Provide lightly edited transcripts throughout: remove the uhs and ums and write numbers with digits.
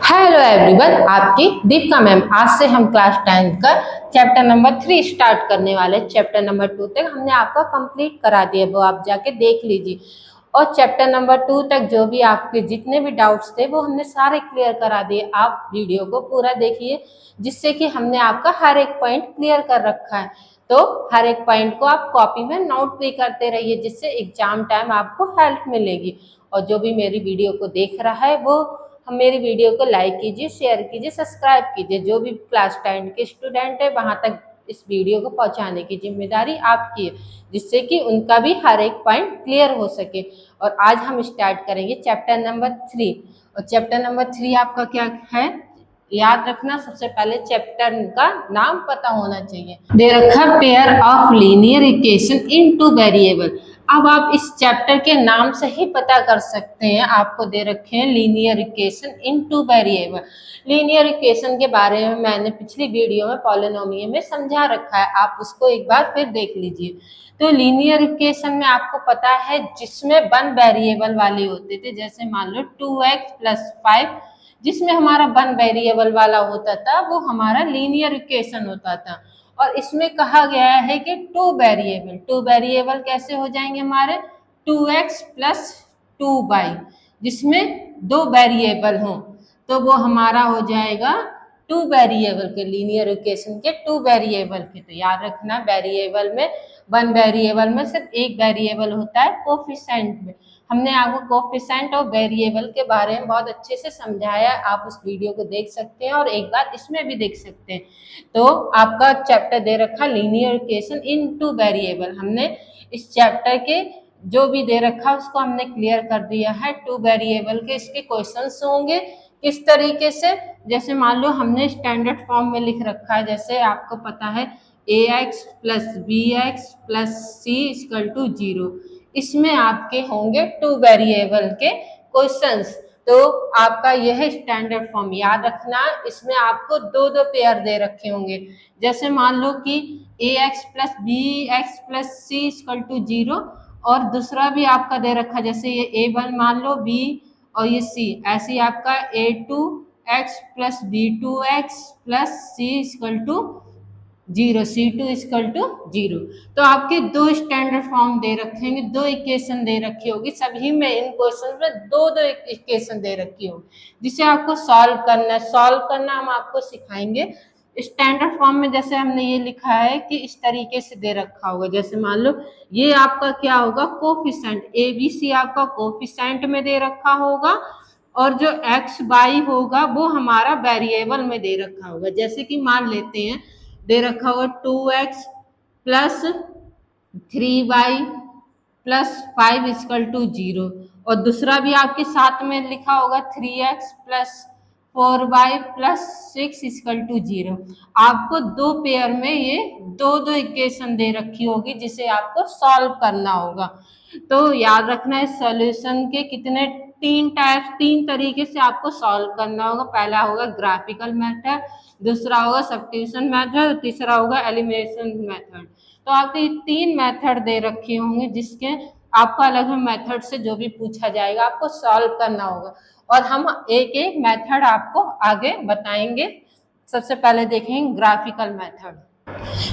Hello everyone, आपकी Deepika ma'am. आज से हम क्लास 10 का चैप्टर नंबर 3 स्टार्ट करने वाले। चैप्टर नंबर 2 तक हमने आपका कंप्लीट करा दिया, वो आप जाके देख लीजिए। और चैप्टर नंबर 2 तक जो भी आपके जितने भी डाउट्स थे वो हमने सारे क्लियर करा दिए। आप वीडियो को पूरा देखिए, जिससे कि हमने आपका हर एक पॉइंट क्लियर कर रखा है। तो हर एक पॉइंट को आप कॉपी में नोट भी करते रहिए, जिससे एग्जाम टाइम आपको हेल्प मिलेगी। और जो भी मेरी वीडियो को देख रहा है वो हम मेरी वीडियो को लाइक कीजिए, शेयर कीजिए, सब्सक्राइब कीजिए। जो भी क्लास 10 के स्टूडेंट है वहां तक इस वीडियो को पहुंचाने की जिम्मेदारी आपकी है, जिससे कि उनका भी हर एक पॉइंट क्लियर हो सके। और आज हम स्टार्ट करेंगे चैप्टर नंबर 3। और चैप्टर नंबर 3 आपका क्या है, याद रखना। सबसे पहले चैप्टर का नाम पता होना चाहिए। दे रखा pair of linear equation in two variable. अब आप इस चैप्टर के नाम से ही पता कर सकते हैं। आपको दे रखे हैं linear equation in two variable. Linear equation के बारे में मैंने पिछली वीडियो में पॉलिनोमियल में समझा रखा है, आप उसको एक बार फिर देख लीजिए। तो लीनियर इक्वेशन में आपको पता है जिसमें वन वेरिएबल वाले होते थे, जैसे मान लो 2x + 5, जिसमें हमारा वन वेरिएबल वाला होता था वो हमारा लीनियर इक्वेशन होता था। और इसमें कहा गया है कि टू वेरिएबल कैसे हो जाएंगे हमारे, 2x + 2y, जिसमें दो वेरिएबल हों तो वो हमारा हो जाएगा टू वेरिएबल के, लीनियर इक्वेशन के टू वेरिएबल के। तो याद रखना, वेरिएबल में वन वेरिएबल में सिर्फ एक वेरिएबल होता है कोफिशिएंट में। हमने आपको कोफिशिएंट और वेरिएबल के बारे में बहुत अच्छे से समझाया, आप उस वीडियो को देख सकते हैं और एक बार इसमें भी देख सकते हैं। तो आपका चैप्टर दे रखा linear equation in two variable. हमने इस चैप्टर के जो भी दे रखा उसको हमने क्लियर कर दिया है। टू वेरिएबल के इसके क्वेश्चंस होंगे किस तरीके से, जैसे मान लो हमने स्टैंडर्ड फॉर्म में लिख रखा है। जैसे आपको पता है ax + bx + c = 0, इसमें आपके होंगे टू वेरिएबल के क्वेश्चंस। तो आपका यह स्टैंडर्ड फॉर्म याद रखना, इसमें आपको दो दो पेयर दे रखे होंगे। जैसे मान लो कि ax + bx + c = 0, और दूसरा भी आपका दे रखा, जैसे ये a1 मान लो, b और ये c, ऐसे ही आपका a2x + b2x + c = 0, c2 = 0। तो आपके दो स्टैंडर्ड फॉर्म दे रखेंगे, दो इक्वेशन दे रखी होगी, सभी में इन क्वेश्चन में दो दो इक्वेशन दे रखी होगी, जिसे आपको सॉल्व करना हम आपको सिखाएंगे। स्टैंडर्ड फॉर्म में जैसे हमने ये लिखा है कि इस तरीके से दे रखा होगा। जैसे मान लो ये आपका क्या होगा, कोफिशिएंट, ABC आपका कोफिशिएंट में दे रखा होगा, और जो x y होगा वो हमारा वेरिएबल में दे रखा होगा। जैसे कि मान लेते हैं दे रखा होगा 2x + 3y + 5 = 0, और दूसरा भी आपके साथ में लिखा होगा 3x + 4y + 6 = 0। आपको दो पेयर में ये दो दो इक्वेशन दे रखी होगी, जिसे आपको सॉल्व करना होगा। तो याद रखना है, सॉल्यूशन के कितने तीन तरीके से आपको सॉल्व करना होगा। पहला होगा ग्राफिकल मेथड, दूसरा होगा सब्स्टिट्यूशन मेथड, तीसरा होगा एलिमिनेशन मेथड। तो आपके तीन मेथड दे रखे होंगे, जिसके आपको अलग अलग मेथड से जो भी पूछा जाएगा आपको सॉल्व करना होगा। और हम एक एक मेथड आपको आगे बताएंगे। सबसे पहले देखेंगे ग्राफिकल मेथड।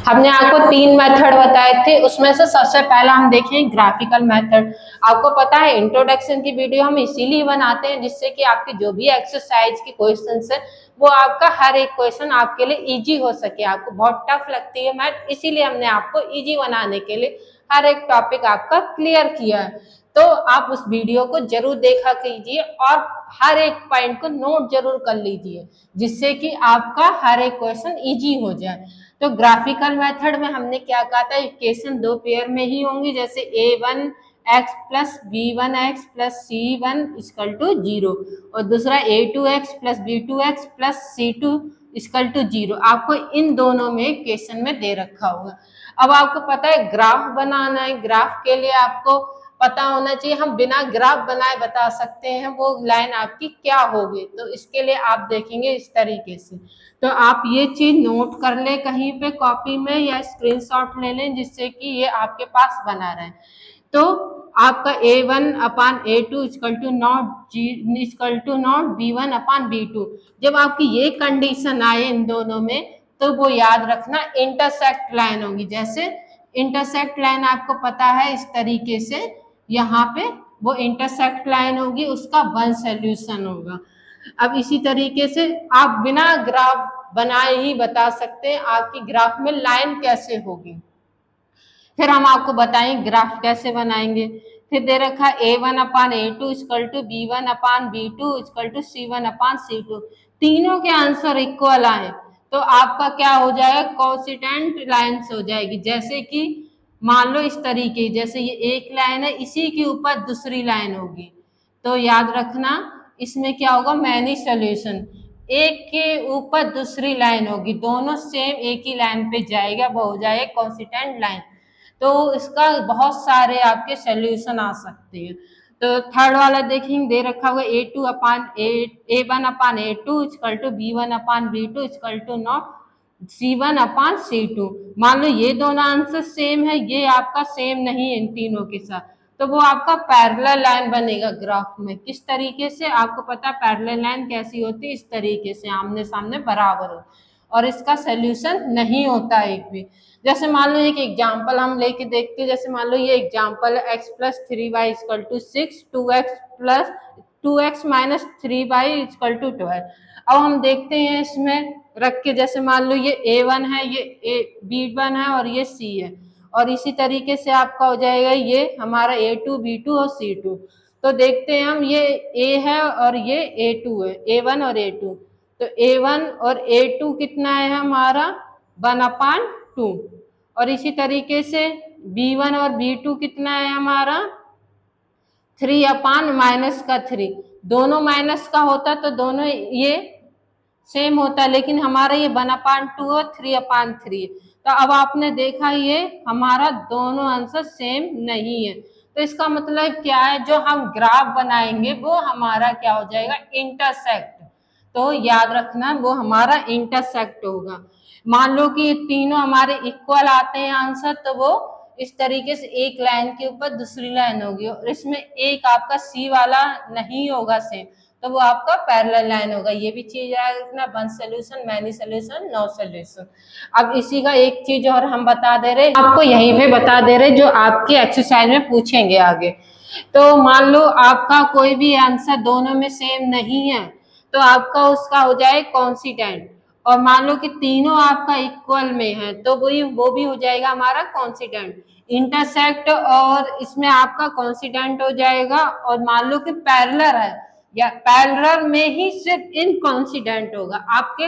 हमने आपको तीन मेथड बताए थे, उसमें से सबसे पहला हम देखें ग्राफिकल मेथड। आपको पता है इंट्रोडक्शन की वीडियो हम इसीलिए बनाते हैं, जिससे कि आपके जो भी एक्सरसाइज के क्वेश्चंस है वो आपका हर एक क्वेश्चन आपके लिए इजी हो सके। आपको बहुत टफ लगती है मैथ, इसीलिए हमने आपको इजी बनाने के लिए हर एक टॉपिक आपका क्लियर किया है। तो आप उस वीडियो को जरूर देखा कीजिए और हर एक पॉइंट को नोट जरूर कर लीजिए, जिससे कि आपका हर एक क्वेश्चन इजी हो जाए। तो ग्राफिकल मेथड में हमने क्या कहा था, इक्वेशन दो पेयर में ही होंगी। जैसे a1x + b1x + c1 = 0, और दूसरा a2x + b2x + c2 = 0। आपको इन दोनों में इक्वेशन में दे रखा होगा। अब आपको पता है ग्राफ बनाना है, ग्राफ के लिए आपको पता होना चाहिए, हम बिना ग्राफ बनाए बता सकते हैं वो लाइन आपकी क्या होगी। तो इसके लिए आप देखेंगे इस तरीके से। तो आप ये चीज नोट कर लें कहीं पे कॉपी में या स्क्रीनशॉट ले लें, जिससे कि ये आपके पास बना रहे। तो आपका A1/A2 equal to not B1/B2। जब आपकी ये कंडीशन आए इन दोनों में, तो वो याद रखना इंटरसेक्ट लाइन होगी। जैसे इंटरसेक्ट लाइन आपको पता है, इस तरीके से यहाँ पे वो इंटरसेक्ट लाइन होगी, उसका वन सॉल्यूशन होगा। अब इसी तरीके से आप बिना ग्राफ बनाए ही बता सकते हैं आपकी ग्राफ में लाइन कैसे होगी। फिर हम आपको बताएंगे ग्राफ कैसे बनाएंगे। फिर दे रखा A1/A2 equal to B1/B2 equal to C1/C2। तीनों के आंसर इक्वल आए तो आपका क्या हो जाएगा, कोसिडेंट लाइन्स हो जाएगी। जैसे कि मान लो इस तरीके, जैसे ये एक लाइन है, इसी के ऊपर दूसरी लाइन होगी, तो याद रखना इसमें क्या होगा, मैनी सॉल्यूशन। एक के ऊपर दूसरी लाइन होगी, दोनों सेम एक ही लाइन पे जाएगा, वो हो जाएगा कोसिडेंट लाइन। तो इसका बहुत सारे आपके सॉल्यूशन आ सकते हैं। तो थर्ड वाला देखेंगे, दे रखा हुआ A1/A2 equal to B1/B2 equal to not C1/C2। मान लो ये दोनों आंसर सेम है, ये आपका सेम नहीं है इन तीनों के साथ, तो वो आपका पैरेलल लाइन बनेगा ग्राफ में। किस तरीके से, आपको पता है पैरेलल लाइन कैसी होती है, इस तरीके से आमने सामने बराबर हो, और इसका सॉल्यूशन नहीं होता एक भी। जैसे मान लो एक एग्जांपल हम लेके देखते हैं। जैसे मान लो ये एग्जांपल है x+3y equal to 6, 2x minus 3y equal to 12। अब हम देखते हैं इसमें रख के, जैसे मान लो ये A1 है, ये B1 है और ये C है, और इसी तरीके से आपका हो जाएगा ये हमारा A2, B2 और C2। तो देखते हैं हम, ये A है और ये A2 है, A1 और A2। तो A1 और A2 कितना है हमारा 1/2, और इसी तरीके से B1 और B2 कितना है हमारा 3/-3। दोनों माइनस का होता तो दोनों ये सेम होता, लेकिन हमारा ये 1/2 और 3/3। तो अब आपने देखा ये हमारा दोनों आंसर सेम नहीं है। तो इसका मतलब क्या है, जो हम ग्राफ बनाएंगे वो हमारा क्या हो जाएगा, इंटरसेक्ट। तो याद रखना वो हमारा इंटरसेक्ट होगा। मान लो कि ये तीनों हमारे इक्वल आते हैं आंसर, तो वो इस तरीके से एक लाइन के ऊपर दूसरी लाइन होगी, और इसमें एक आपका सी वाला नहीं होगा सेम, तो वो आपका पैरेलल लाइन होगा। ये भी चीज याद रखना, one solution, many solution, no solution. अब इसी का एक चीज और हम बता दे रहे, आपको यहीं पे बता दे रहे, जो आपके एक्सरसाइज में पूछेंगे आगे। तो मान लो आपका कोई भी आंसर दोनों में सेम नहीं है, तो आपका उसका हो जाए कॉन्सिडेंट। और मान लो कि तीनों आपका इक्वल में है, तो वो भी हो जाएगा हमारा कॉन्सिडेंट। इंटरसेक्ट और इसमें आपका कॉन्सिडेंट हो जाएगा। और मान लो कि पैरेलल है, या पैरेलल में ही सिर्फ इनकॉन्सिडेंट होगा। आपके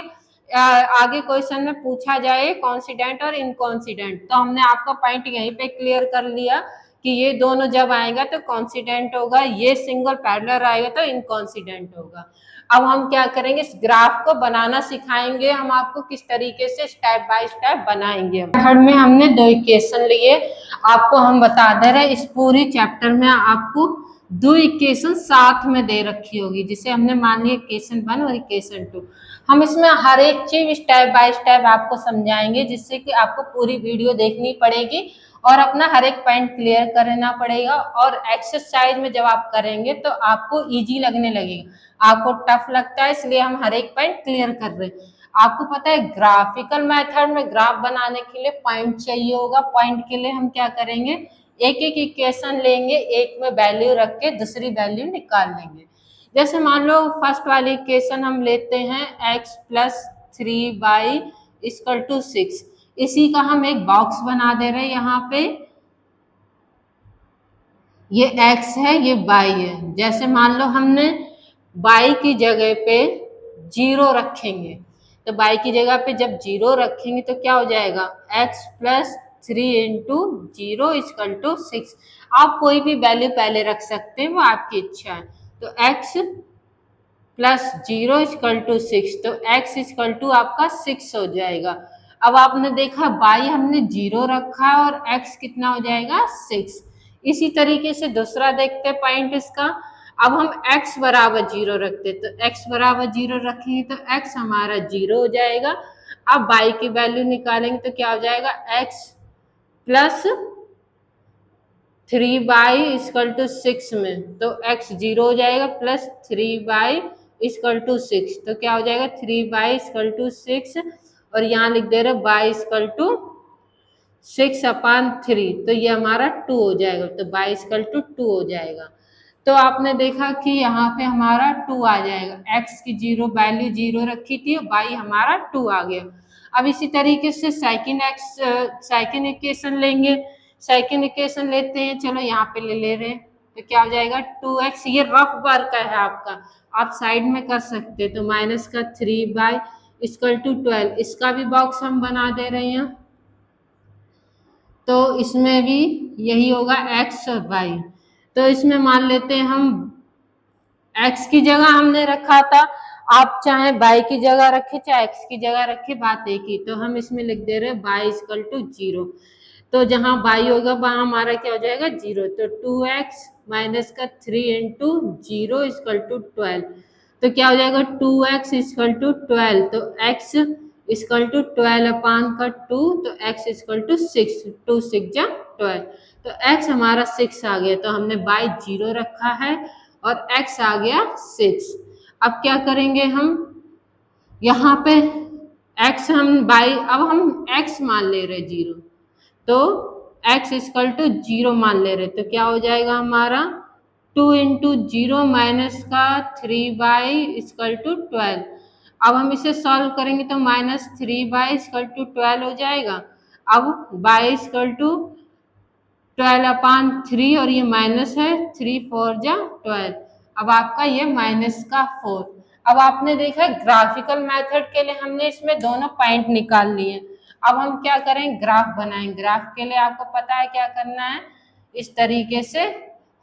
आगे क्वेश्चन में पूछा जाए कॉन्सिडेंट और इनकॉन्सिडेंट, तो हमने आपका पॉइंट यहीं पे क्लियर कर लिया कि ये दोनों जब आएगा तो कॉन्सिडेंट होगा, ये सिंगल पैरेलल आएगा तो इनकॉन्सिडेंट होगा। अब हम क्या करेंगे, इस ग्राफ को बनाना सिखाएंगे हम आपको, किस तरीके से स्टेप बाय स्टेप बनाएंगे। थर्ड में हमने 2 इक्वेशन लिए, आपको हम बता दे रहे इस पूरी चैप्टर में आपको 2 इक्वेशन साथ में दे रखी होगी, जिसे हमने मान लिया इक्वेशन 1 और इक्वेशन 2। हम इसमें हर एक चीज स्टेप बाय स्टेप आपको समझाएंगे, जिससे कि आपको पूरी वीडियो देखनी पड़ेगी और अपना हर एक पॉइंट क्लियर करना पड़ेगा। और एक्सरसाइज में जब आप करेंगे तो आपको इजी लगने लगेगा, आपको टफ लगता है, इसलिए हम हर एक पॉइंट क्लियर कर रहे हैं। आपको पता है ग्राफिकल मेथड में ग्राफ बनाने के लिए पॉइंट चाहिए होगा। पॉइंट के लिए हम क्या करेंगे, एक एक इक्वेशन लेंगे, एक में वैल्यू रख के दूसरी वैल्यू निकाल लेंगे। जैसे मान लो फर्स्ट वाली इक्वेशन हम लेते हैं x+3y इक्वल टू 6। इसी का हम एक बॉक्स बना दे रहे हैं। यहाँ पे ये x है, ये y है। जैसे मान लो हमने y की जगह पे 0 रखेंगे, तो y की जगह पे जब 0 रखेंगे तो क्या हो जाएगा, x+3 इंटू 0 इक्वल टू 6। आप कोई भी वैल्यू पहले रख सकते हैं, वो आपकी इच्छा है। तो x+0 इक्वल टू 6, तो x इक्वल टू आपका 6 हो जाएगा। अब आपने देखा y हमने 0 रखा है और x कितना हो जाएगा 6। इसी तरीके से दूसरा देखते पॉइंट इसका। अब हम x बराबर 0 रखते, तो x बराबर 0 रखेंगे तो x हमारा 0 हो जाएगा। अब y की वैल्यू निकालेंगे तो क्या हो जाएगा, x प्लस 3/6 में, तो x 0 हो जाएगा प्लस 3/6, तो क्या हो जाएगा 3/6 और यहाँ लिख दे रहे y/6/3, तो ये हमारा 2 हो जाएगा, तो y/2 हो जाएगा। तो आपने देखा कि यहाँ पे हमारा 2 आ जाएगा, x की वैल्यू 0 रखी थी, y हमारा 2 आ गया। अब इसी तरीके से सेकंड इक्वेशन लेंगे। सेकंड इक्वेशन लेते हैं, चलो यहाँ पे ले रहे हैं, तो क्या हो जाएगा 2x, ये रफ वर्क है आपका, आप साइड में कर सकते हैं। तो माइनस का 3/12, इसका भी बॉक्स हम बना दे रहे हैं, तो इसमें भी यही होगा x और y। तो इसमें मान लेते हैं हम x की जगह हमने रखा था, आप चाहे y की जगह रखे चाहे x की जगह रखे, बात एक ही। तो हम इसमें लिख दे रहे हैं y/0, तो जहां y होगा वहां हमारा क्या हो जाएगा 0, तो 2x माइनस का 3 इंटू 0 = 12, तो क्या हो जाएगा 2x = 12, तो x = 12/2, तो x = 6, 2 6 जा 12, तो x हमारा 6 आ गया, तो हमने y 0 रखा है और x आ गया 6। अब क्या करेंगे हम, यहाँ पे x अब हम x मान ले रहे 0, तो x = 0 मान ले रहे, तो क्या हो जाएगा हमारा 2 इंटू 0 माइनस का 3/12। अब हम इसे सॉल्व करेंगे तो माइनस 3/12 हो जाएगा। अब y = 12/3 और ये माइनस है, 3 4 जा 12, अब आपका ये -4। अब आपने देखा ग्राफिकल मेथड के लिए हमने इसमें दोनों पॉइंट निकाल लिए। अब हम क्या करें, ग्राफ बनाएं। ग्राफ के लिए आपको पता है क्या करना है, इस तरीके से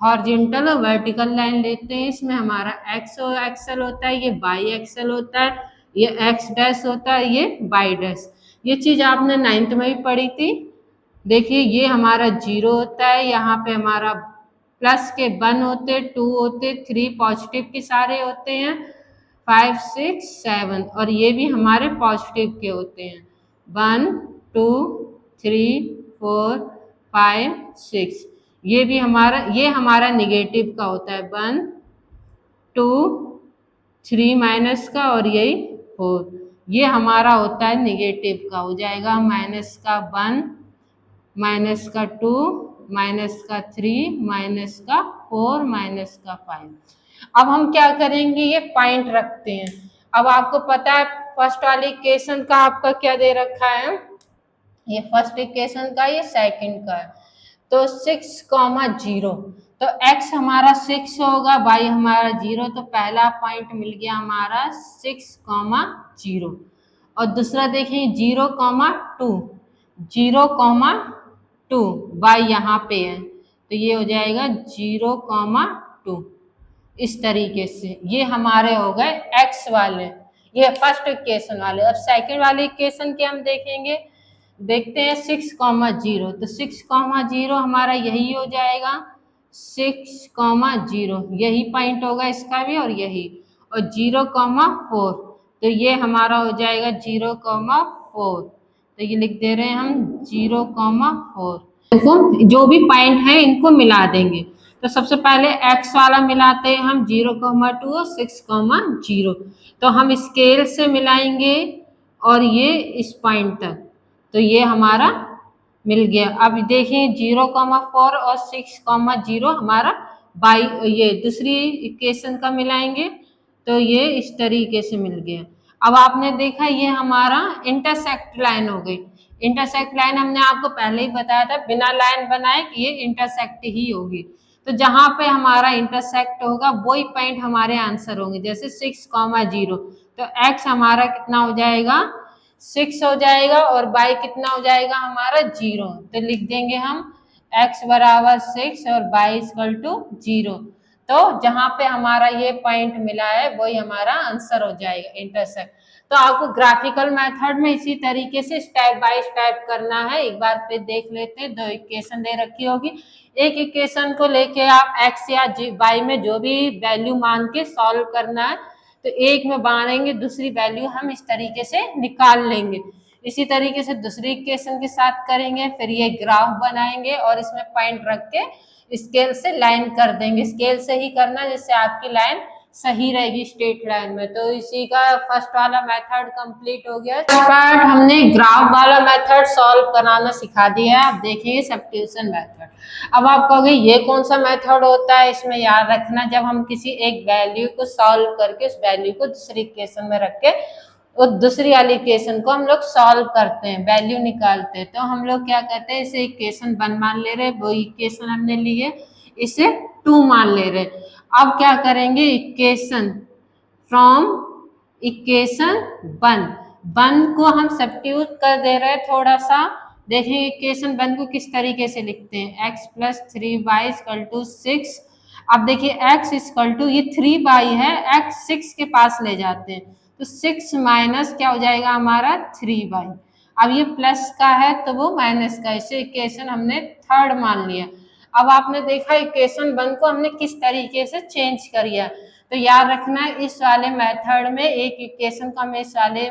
हॉरिजॉन्टल और वर्टिकल लाइन लेते हैं, इसमें हमारा x एक्सल होता है, ये y एक्सल होता है, ये x डैश होता है, ये y डैश। ये चीज आपने 9th में भी पढ़ी थी। देखिए ये हमारा 0 होता है, यहाँ पे हमारा प्लस के 1 होते, 2 होते, 3 पॉजिटिव के सारे होते हैं, 5 6 7, और ये भी हमारे पॉजिटिव के होते हैं, 1 2 3 4 5 6। ये भी ये हमारा निगेटिव का होता है, 1 2 3 माइनस का और यही 4, ये हमारा होता है निगेटिव का, हो जाएगा माइनस का 1 माइनस का 2 माइनस का 3 माइनस का 4 माइनस का 5। अब हम क्या करेंगे, ये पॉइंट रखते हैं। अब आपको पता है फर्स्ट वाली इक्वेशन का आपका क्या दे रखा है, ये फर्स्ट इक्वेशन का, ये सेकंड का है, तो 6,0, तो x हमारा 6 होगा, y हमारा 0, तो पहला पॉइंट मिल गया हमारा 6,0। और दूसरा देखें 0,2, 0,2, y यहाँ पे है, तो ये हो जाएगा 0,2। इस तरीके से ये हमारे हो गए x वाले, ये फर्स्ट इक्वेशन वाले। अब सेकंड वाले इक्वेशन के हम देखेंगे, देखते हैं 6,0, तो 6,0 हमारा यही हो जाएगा, 6,0 यही पॉइंट होगा इसका भी और यही, और 0,4, तो ये हमारा हो जाएगा 0,4, तो ये लिख दे रहे हैं हम 0,4। देखो जो भी पॉइंट है इनको मिला देंगे, तो सबसे पहले x वाला मिलाते हैं हम 0,2 और 6,0, तो हम स्केल से मिलाएंगे और ये इस पॉइंट तक, तो ये हमारा मिल गया। अब देखें 0,4 और 6,0 हमारा बाई ये दूसरी इक्वेशन का मिलाएंगे, तो ये इस तरीके से मिल गया। अब आपने देखा ये हमारा इंटरसेक्ट लाइन हो गई। इंटरसेक्ट लाइन हमने आपको पहले ही बताया था, बिना लाइन बनाए कि ये इंटरसेक्ट ही होगी, तो जहां पे हमारा इंटरसेक्ट होगा वही पॉइंट हमारे आंसर होंगे। जैसे 6,0, तो x हमारा कितना हो जाएगा 6 हो जाएगा और y कितना हो जाएगा हमारा 0, तो लिख देंगे हम x बराबर 6 और y = 0, तो जहां पे हमारा ये पॉइंट मिला है वही हमारा आंसर हो जाएगा इंटरसेक्ट। तो आपको ग्राफिकल मेथड में इसी तरीके से स्टेप बाय स्टेप करना है। एक बार फिर देख लेते हैं, दो इक्वेशन दे रखी होगी, एक इक्वेशन को लेके आप x या y में जो भी वैल्यू मान के सॉल्व करना है, तो एक में बांटेंगे, दूसरी वैल्यू हम इस तरीके से निकाल लेंगे। इसी तरीके से दूसरी इक्वेशन के साथ करेंगे, फिर ये ग्राफ बनाएंगे और इसमें पॉइंट रख के स्केल से लाइन कर देंगे, स्केल से ही करना जिससे आपकी लाइन सही रहेगी स्ट्रेट लाइन में। तो इसी का फर्स्ट वाला मेथड कंप्लीट हो गया। पार्ट हमने ग्राफ वाला मेथड सॉल्व कराना सिखा दिया है। आप देखिए सब्स्टिट्यूशन मेथड। अब आप कहोगे ये कौन सा मेथड होता है, इसमें याद रखना जब हम किसी एक वैल्यू को सॉल्व करके उस वैल्यू को दूसरी इक्वेशन में रख के और दूसरी वाली इक्वेशन को हम लोग सॉल्व करते हैं, वैल्यू निकालते हैं, तो हम लोग क्या कहते हैं, इसे इक्वेशन 1 मान ले रहे, वो इक्वेशन हमने ली है, इसे 2 मान ले रहे। अब क्या करेंगे, इक्वेशन फ्रॉम इक्वेशन 1 को हम सब्स्टिट्यूट कर दे रहे हैं थोड़ा सा। देखिए इक्वेशन 1 को किस तरीके से लिखते हैं, x + 3y = 6। अब देखिए x = ये 3y है, x 6 के पास ले जाते हैं तो 6 माइनस क्या हो जाएगा हमारा 3y। अब ये प्लस का है तो वो माइनस का, इसे इक्वेशन हमने 3rd मान लिया। अब आपने देखा इक्वेशन 1 को हमने किस तरीके से चेंज किया, तो याद रखना इस वाले मेथड में एक इक्वेशन को हमें इस वाले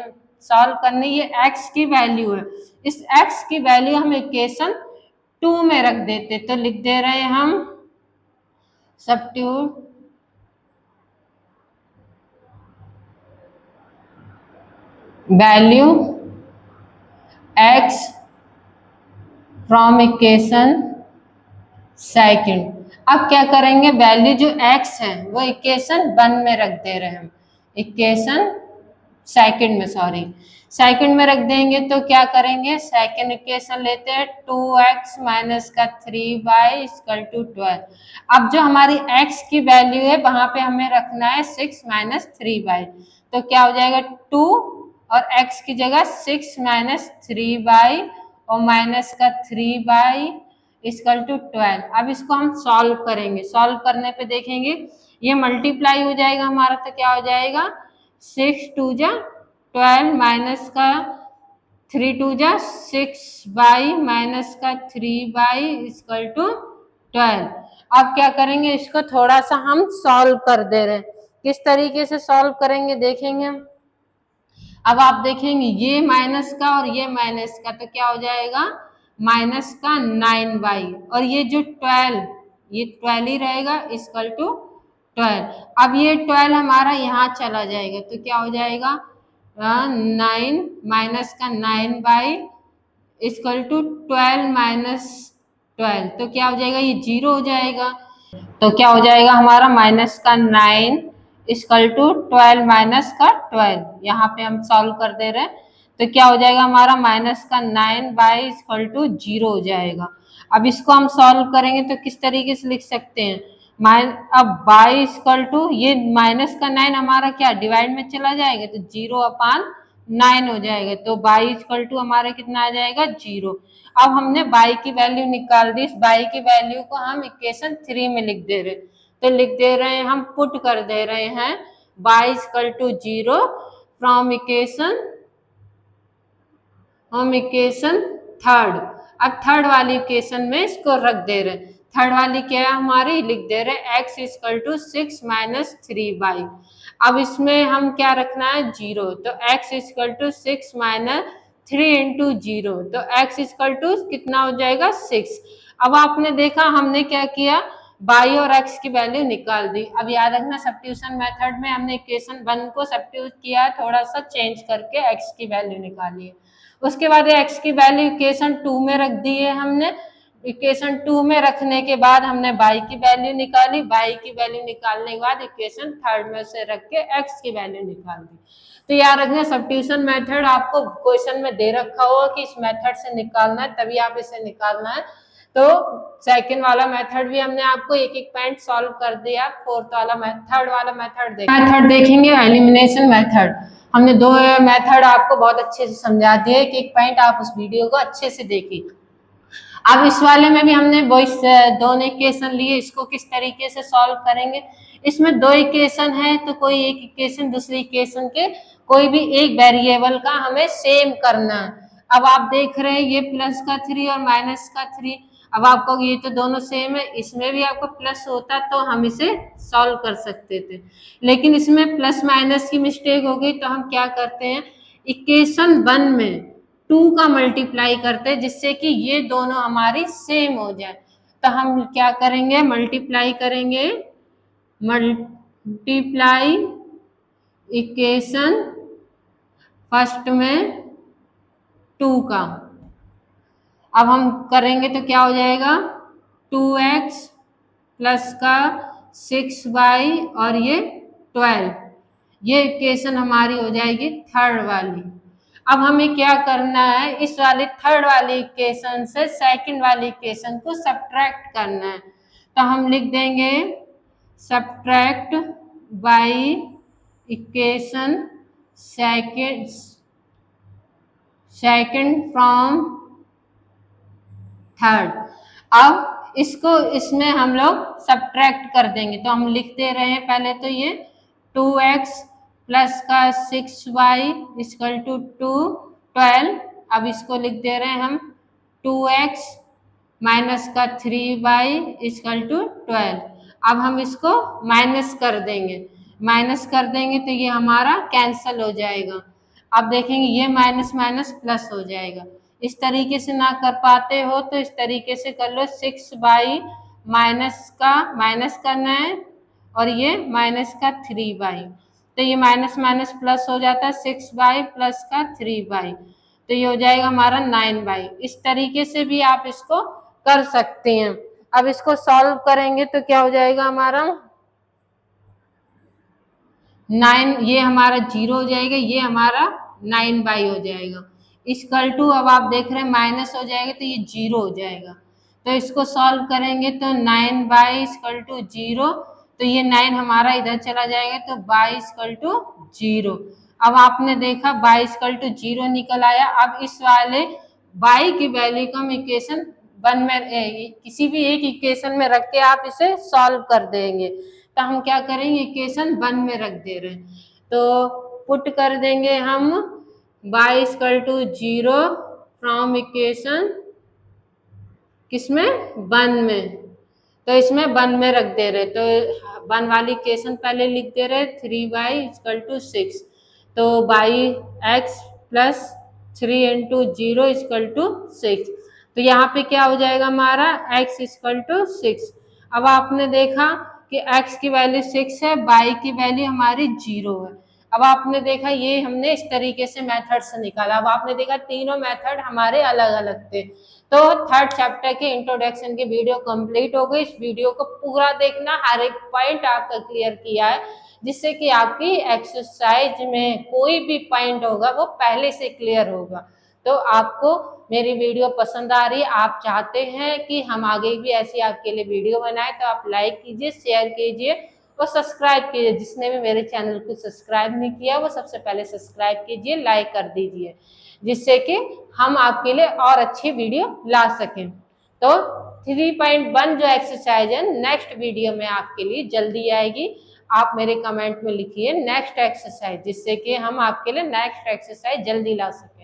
सॉल्व करनी, ये x की वैल्यू है, इस x की वैल्यू हम इक्वेशन 2 में रख देते, तो लिख दे रहे हैं हम substitute value x from equation second. अब क्या करेंगे, वैल्यू जो x है वो इक्वेशन 1 में रख दे रहे हैं हम, इक्वेशन सेकंड में, सॉरी सेकंड में रख देंगे। तो क्या करेंगे, सेकंड इक्वेशन लेते हैं 2x - 3y = 12। अब जो हमारी x की वैल्यू है वहां पे हमें रखना है 6 - 3y, तो क्या हो जाएगा 2 और x की जगह 6 - 3y और -3y = 12। अब इसको हम सॉल्व करेंगे, सॉल्व करने पे देखेंगे ये मल्टीप्लाई हो जाएगा हमारा, तो क्या हो जाएगा 6 × 2 = 12 माइनस का 3 × 2 = 6y माइनस का 3y = 12। अब क्या करेंगे, इसको थोड़ा सा हम सॉल्व कर दे रहे हैं, किस तरीके से सॉल्व करेंगे देखेंगे। अब आप देखेंगे ये माइनस का और ये माइनस का, तो क्या हो जाएगा माइनस का 9y और ये जो 12, ये 12 ही रहेगा = 12। अब ये 12 हमारा यहाँ चला जाएगा तो क्या हो जाएगा 9 माइनस का 9y = 12 - 12, तो क्या हो जाएगा ये 0 हो जाएगा। तो क्या हो जाएगा हमारा माइनस का 9 = 12 माइनस का 12, यहाँ पे हम सॉल्व कर दे रहे हैं, तो क्या हो जाएगा हमारा माइनस का 9y = 0 हो जाएगा। अब इसको हम सॉल्व करेंगे तो किस तरीके से लिख सकते हैं, अब y = ये माइनस का 9 हमारा क्या डिवाइड में चला जाएगा तो 0/9 हो जाएगा, तो y = हमारा कितना आ जाएगा 0। अब हमने y की वैल्यू निकाल दी, इस y की वैल्यू को हम इक्वेशन 3 में लिख दे रहे, तो लिख दे रहे हैं हम पुट कर दे रहे हैं y = 0 फ्रॉम इक्वेशन 3rd। अब 3rd वाली इक्वेशन में इसको रख दे रहे हैं, 3rd वाली क्या है हमारी, लिख दे रहे हैं x = 6 - 3y। अब इसमें हम क्या रखना है 0, तो x = 6 - 3 × 0, तो x = कितना हो जाएगा 6। अब आपने देखा हमने क्या किया, y और x की वैल्यू निकाल दी। अब याद रखना सब्स्टिट्यूशन मेथड में हमने इक्वेशन 1 को सब्स्टिट्यूट किया, थोड़ा सा चेंज करके x की वैल्यू निकाली है। उसके बाद x की वैल्यू इक्वेशन 2 में रख दी है हमने, इक्वेशन 2 में रखने के बाद हमने y की वैल्यू निकाली, y की वैल्यू निकालने के बाद इक्वेशन 3rd में से रख के x की वैल्यू निकाल दी। तो याद रखना सब्स्टिट्यूशन मेथड आपको क्वेश्चन में दे रखा होगा कि इस मेथड से निकालना है, तभी आप इसे निकालना है। तो सेकंड वाला मेथड भी हमने आपको एक एक पॉइंट सॉल्व कर दिया, थर्ड वाला मेथड देखेंगे एलिमिनेशन मेथड। हमने 2 मेथड आपको बहुत अच्छे से समझा दिए, एक एक पॉइंट आप उस वीडियो को अच्छे से देखिए। अब इस वाले में भी हमने दोनों इक्वेशन लिए, इसको किस तरीके से सॉल्व करेंगे। इसमें 2 इक्वेशन है तो कोई एक इक्वेशन दूसरी इक्वेशन के कोई भी एक वेरिएबल का हमें सेम करना है। अब आप देख रहे हैं ये प्लस का 3 और माइनस का 3, अब आपको ये तो दोनों सेम है, इसमें भी आपको प्लस होता तो हम इसे सॉल्व कर सकते थे, लेकिन इसमें प्लस माइनस की मिस्टेक हो गई, तो हम क्या करते हैं इक्वेशन 1 में 2 का मल्टीप्लाई करते हैं जिससे कि ये दोनों हमारी सेम हो जाए। तो हम क्या करेंगे, मल्टीप्लाई करेंगे, मल्टीप्लाई इक्वेशन फर्स्ट में 2 का। अब हम करेंगे तो क्या हो जाएगा, 2x प्लस का 6y और ये 12, ये इक्वेशन हमारी हो जाएगी थर्ड वाली। अब हमें क्या करना है, इस वाली थर्ड वाली इक्वेशन से सेकंड वाली इक्वेशन को सब्ट्रैक्ट करना है। तो हम लिख देंगे subtract by equation second from third. अब इसको इसमें हम लोग सब्ट्रैक्ट कर देंगे, तो हम लिख दे रहे हैं पहले तो ये 2x प्लस का 6y इक्वल टू 12। अब इसको लिख दे रहे हैं हम 2x माइनस का 3y इक्वल टू 12। अब हम इसको माइनस कर देंगे, तो ये हमारा कैंसल हो जाएगा। अब देखेंगे ये माइनस माइनस प्लस हो जाएगा। इस तरीके से ना कर पाते हो तो इस तरीके से कर लो, 6y माइनस का माइनस करना है और ये माइनस का 3y, तो ये माइनस माइनस प्लस हो जाता है, 6y प्लस का 3y, तो ये हो जाएगा हमारा 9y। इस तरीके से भी आप इसको कर सकते हैं। अब इसको सॉल्व करेंगे तो क्या हो जाएगा हमारा 9, ये हमारा 0 हो जाएगा, ये हमारा 9y हो जाएगा। इक्वल टू, अब आप देख रहे हैं माइनस हो जाएगा तो ये 0 हो जाएगा। तो इसको सॉल्व करेंगे तो 9y इक्वल टू 0, तो ये 9 हमारा इधर चला जाएगा तो y इक्वल टू 0। अब आपने देखा y इक्वल टू 0 निकल आया। अब इस वाले y की वैल्यू को हम इक्वेशन 1 में किसी भी एक इक्वेशन में रख के आप इसे सॉल्व कर देंगे। तो हम क्या करेंगे, इक्वेशन 1 में रख दे रहे हैं, तो पुट कर देंगे हम y equal to 0 from equation किसमें 1 में, तो इसमें 1 में रख दे रहे, तो 1 वाली इक्वेशन पहले लिख दे रहे 3y इक्वल टू 6, तो x plus 3 into 0 equal to 6, तो यहाँ पे क्या हो जाएगा हमारा x इक्वल टू 6। अब आपने देखा कि x की वैल्यू 6 है, y की वैल्यू हमारी 0 है। अब आपने देखा ये हमने इस तरीके से मेथड से निकाला। अब आपने देखा तीनों मेथड हमारे अलग अलग थे। तो थर्ड चैप्टर के इंट्रोडक्शन की वीडियो कंप्लीट हो गई। इस वीडियो को पूरा देखना, हर एक पॉइंट आपका क्लियर किया है, जिससे कि आपकी एक्सरसाइज में कोई भी पॉइंट होगा वो पहले से क्लियर होगा। तो आपको मेरी वीडियो पसंद आ रही है, आप चाहते हैं कि हम आगे भी ऐसी आपके लिए वीडियो बनाएं, तो आप लाइक कीजिए, शेयर कीजिए और सब्सक्राइब कीजिए। जिसने भी मेरे चैनल को सब्सक्राइब नहीं किया वो सबसे पहले सब्सक्राइब कीजिए, लाइक कर दीजिए, जिससे कि हम आपके लिए और अच्छी वीडियो ला सकें। तो 3.1 जो एक्सरसाइज है नेक्स्ट वीडियो में आपके लिए जल्दी आएगी। आप मेरे कमेंट में लिखिए नेक्स्ट एक्सरसाइज, जिससे कि हम आपके लिए नेक्स्ट एक्सरसाइज जल्दी ला सकें।